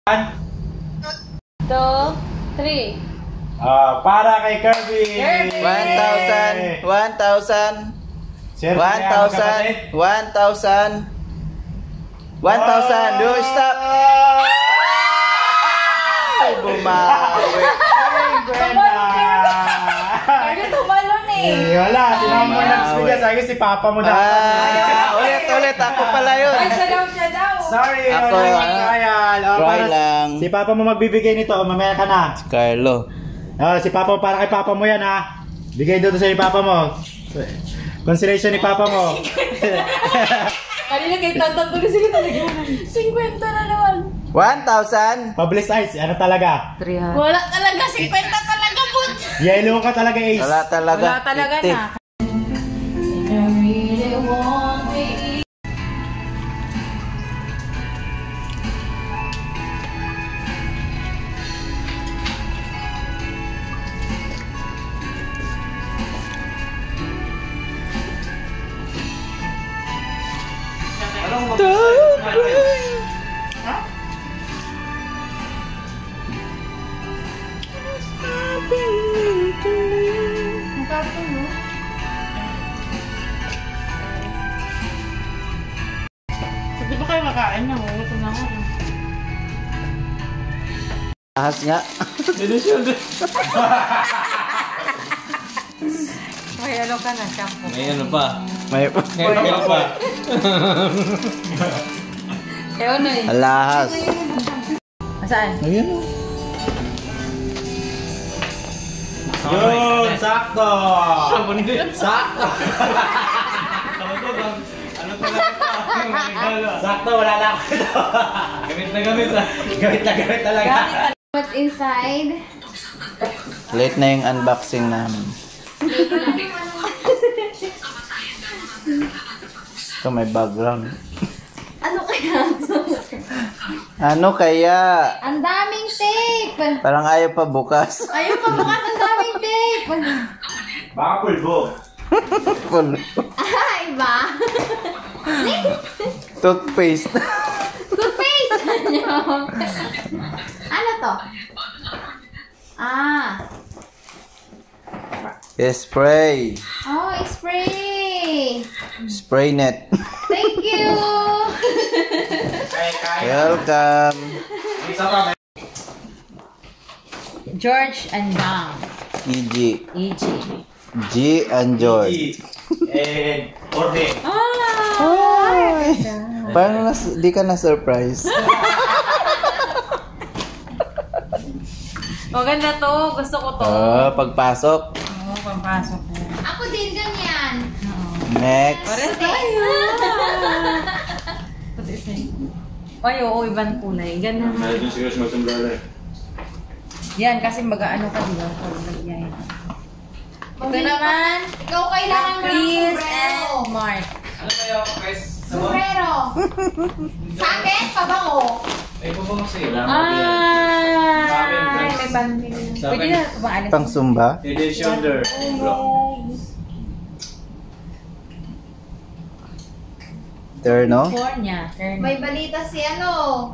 1, 2, 3. Para kay Kirby. 1,000. 1,000. 1,000. 1,000. 1,000. Do stop. Bumawi. Kaya tumalon eh. Wala, sinama mo nagsbigay. Sabi si Papa mo dapat. Ulit. Ako pala yun. Ay, siya daw. Sorry. Ako, try lang. Si Papa mo magbibigay nito. Mamaya ka na. Si Carlo. Si Papa, para kay Papa mo yan ha. Bigay doon sa Papa mo. Consolation ni Papa mo. Kanina kay Tantan tuloy sige talaga. 50 na naman. 1,000. Pablis Ice, ano talaga? 300. Wala talaga, 50 talaga po. Yellow ka talaga, Ace. Wala talaga. Wala talaga na. I really want me. Hindi ba kayo makain na? Gutom na ako. Ahas nga. May ano ka na, shampoo. May ano pa? May Ano pa? Eh, ano eh? alahas. Saan? Ayun o. Yun, sakto. Sakto. Ano talaga? Sakto, wala na ako ito. Gamit na gamit ah. Gamit talaga. What's inside? Late na yung unboxing namin. Ito may background. Ano kaya ito? Ano kaya? Ang daming tape! Parang ayaw pa bukas. Ayun pa bukas ang daming tape! Baka pulbo. Full. Ay, ba? Toothpaste. Toothpaste! Ano to? Spray. Oh, spray! Spray net. Thank you! Welcome. Isa pa, George and Dom. EG. EG. G and George. and Orde. Parang di ka na-surprise. Maganda to. Gusto ko to. Pagpasok. Oo, pagpasok ko. Ako din ganyan. Next. Pares tayo. Ay, oo, ibang kulay. Ganun. Doon siguro siya mag-sombrero eh. Yan, kasi mag-ano ka, di ba? Yan. Ito naman. Ikaw kailangan mo ng Chris sombrero. and Mark. Ano kayo, Chris? Sombrero. Sa akin, pabango. Ay, po ba kasi? Ay, may banding. Pwede na maalis. Pang Zumba. Head and shoulder. Terno. California. May balita si ano.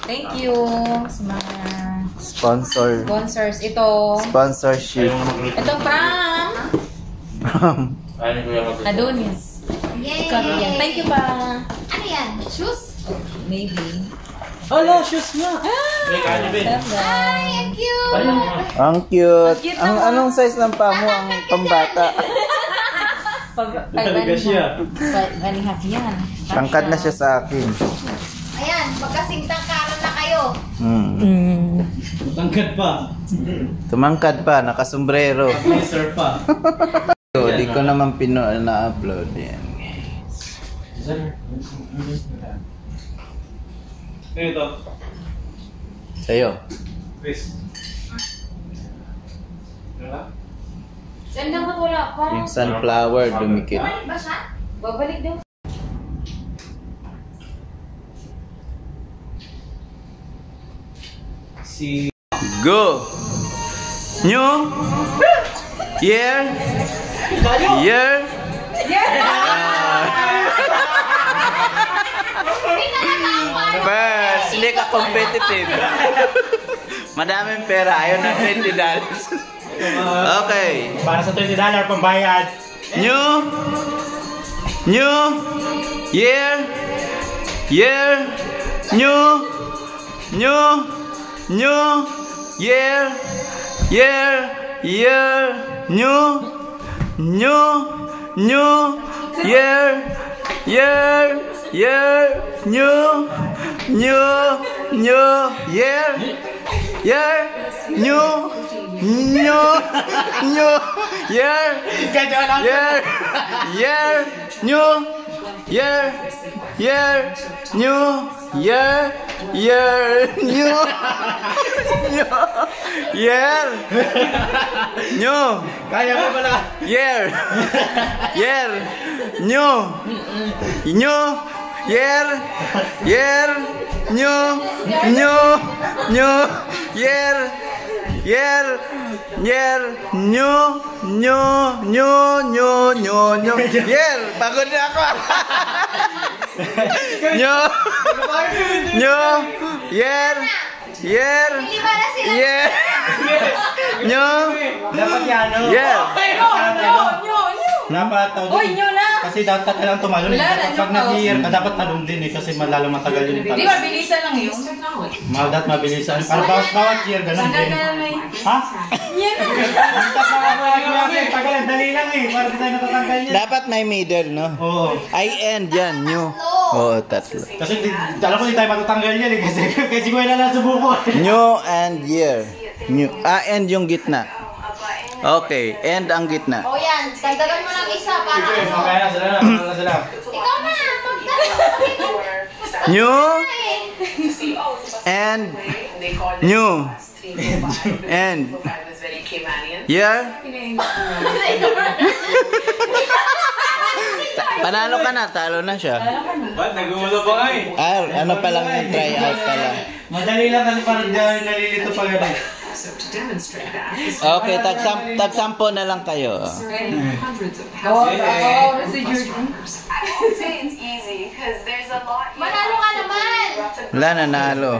Thank you sa mga sponsors. Ito. Sponsorship. Ito from Ano ko yung Adonis. Yay! Thank you pa. Ano yan? Shoes? Maybe. Hala, shoes nga. May kanya ba? Ay, ang cute! Ang cute. Ang cute Ang naman. anong size ng paa mo? Ang pambata. Talaga siya. Pag-alihap yan. Tangkad na siya sa akin. Ayan, magkasintang karan na kayo. Tangkad pa. Tumangkad pa, nakasombrero. May surf pa. Di ko naman na-upload yan. Ano ito? Sa'yo. Chris. Wala? Ganda mo wala pa. Yung sunflower, dumikit. Balik ba siya? Babalik daw. Si... Go! New year! Year! competitive. Madaming pera, ayaw ng $20. Okay. Para sa $20 pambayad. New year, year, new year, Kaya mo pala. Pagod na ako. Hindi ba na sila? Dapat yan, no? Dapat tawag Uy, nyo na! Kasi dapat ka lang tumalon. Wala na, Pag nyo nag-year ka, dapat talon din eh. Kasi lalo matagal yun yung Di ba, bilisan lang yun? Dapat mabilisan. Para bawat year, ganun Tagal din. ka na may... Ha? Yan na! Tagal, dali lang eh. Para di tayo natatanggal yan. Dapat may middle, no? Oo. I end yan, new. Oo, tatlo. Kasi alam ko di tayo matatanggal yan eh. Kasi ko na lang subuko. New and year. New. End yung gitna. Okay, end ang gitna. O yan, dagdagan mo ng isa para ano. Kaya sila na, na sila. Ikaw na, magdagdag. New and new and year. Panalo ka na, talo na siya. Ba't? Nag-uulo pa nga eh. Ano pa lang yung try out pa lang. Madali lang kasi parang nalilito pa gano'n. Okay, tag-sampo na lang kayo. Kawawa si Jordan. Manalo ka naman. Wala, nanalo.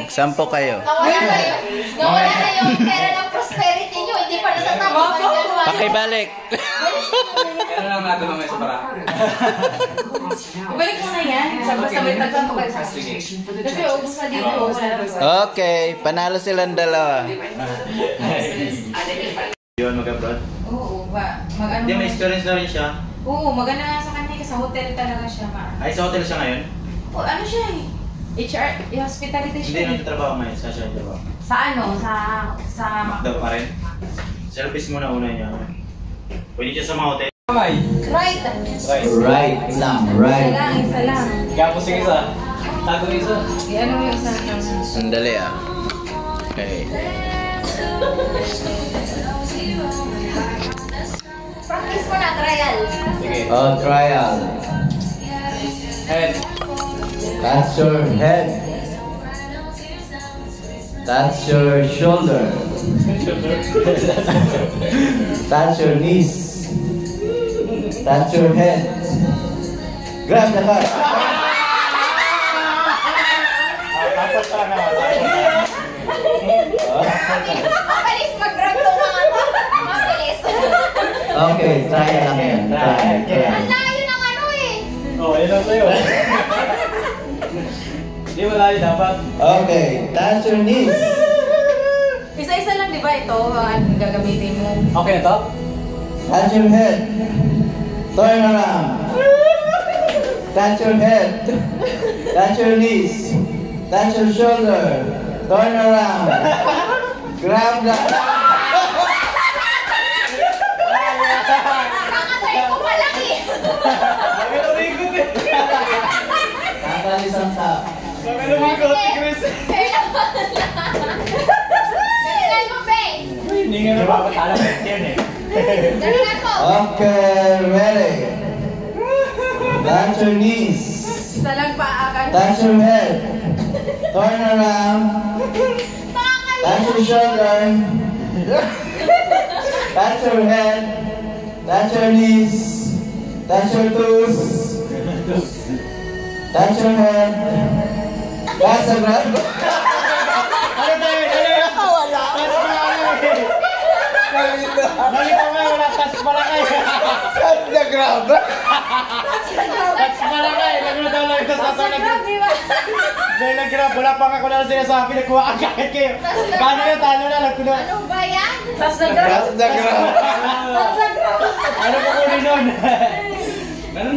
Sampo kayo. Nawala na yung pera ng prosperity nyo. Hindi pa natatapos ng January. Pakibalik. Kaya lang natin mamaya sa para. Ibalik mo na yan. Basta may tagsan ko kayo sa akin. Kasi ubus na dito. Wala na. Okay, panalo silang dalawa. Yun, mag-abroad. Oo, ba? Mag-ano? Hindi, may experience na rin siya. Oo, maganda nga sa kanya. Sa hotel talaga siya. Ay, sa hotel siya ngayon? Oh, ano siya eh? HR, hospitality Hindi siya. na trabaho ngayon. Saan siya trabaho? Sa ano? Sa... Makdaw pa rin. Service muna una niya. Pwede siya sa mga hotel. Right. Right lang, Isa lang. Kaya po sige isa. Tago isa. Ano yung isa lang? Sandali ah. Okay. Practice mo na, trial. Sige. Oh, trial. Head. That's your head. That's your shoulder. That's your knees. That's your head. Grab the card. Tapos pa na. Mabilis mag-grab to mga to. Mabilis. Okay, try lang yan. Try. Ang layo ng ano eh. Oh, ayun lang sa'yo. Hindi malayo dapat. Okay, that's your knees. Isa-isa lang, di ba? Ito, ang gagamitin mo. Okay na to? That's your head. Turn around. That's your head. That's your knees. That's your shoulder. Turn around. Grab the... Kakatry ko pa lang eh. Sabi na umikot eh. Tanggal isang tap. Sabi na umikot si Chris. Galingan mo, Bey. Hindi nga napapatala. Yan eh. Galingan mo. Okay, ready. That's your knees. Isa lang pa, akan. That's your head. Turn around. That's your shoulder. That's your head. That's your knees. That's your toes. That's your head. That's a grab. Ano tayo? Wala. Taas Malakay. Nalito nga, wala taas Malakay. Cut the grab. Taas Malakay. Lagyan daw lang ito sa Sa grab, di ba? Dahil nag-grab, wala pa nga ko na sinasabi, nagkuha ang kahit kayo. Paano na, talo na, nagkuha. Ano ba yan? Tapos sa grab. Cut the grab. Tapos sa grab. Ano ko kunin nun?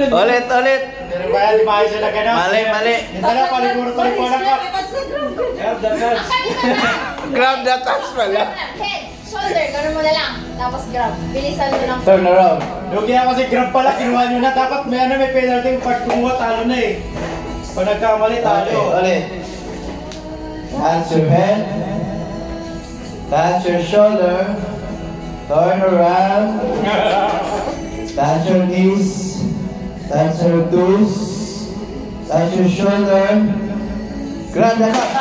Ulit, ulit. Pero ba yan, di maayos na gano'n? Mali, mali. Yung dalawa, palipuro-palipuro ka. Tapos sa grab. Akali na lang. Grab the touch pala. Head, shoulder, gano'n mo na lang. Tapos grab. Bilisan mo lang. Turn around. Lugi ako kasi grab pala, kinuha nyo na. Dapat may penalty yung pag kumuha, talo na eh. Pag nagkamali, talo. Okay, ulit. Hands your head. Touch your shoulder. Turn around. Touch your knees. Touch your toes. Touch your shoulder. Grab the cup.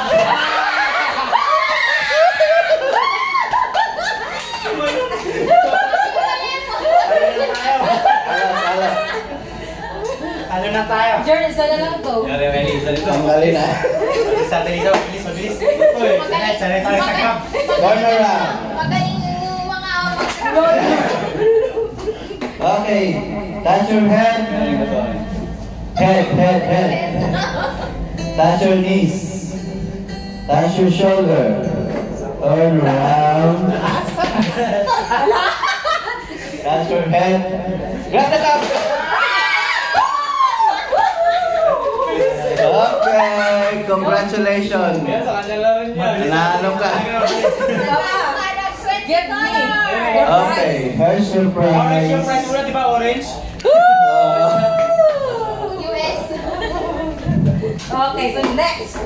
Talo na tayo. Jordan, isa na lang to. Tanggalin na. Isa dito, mabilis, mabilis. Uy, sanay tayo sa grab. Turn around. Magaling yung mga mag-grab. Okay. Touch your head. Head. Touch your knees. Touch your shoulder. Turn around. Touch your head. Grab the cup. Okay, congratulations. Nanalo ka. Get me. Okay, here's your Orange yung price prize. muna, di ba orange? US. Okay, so next.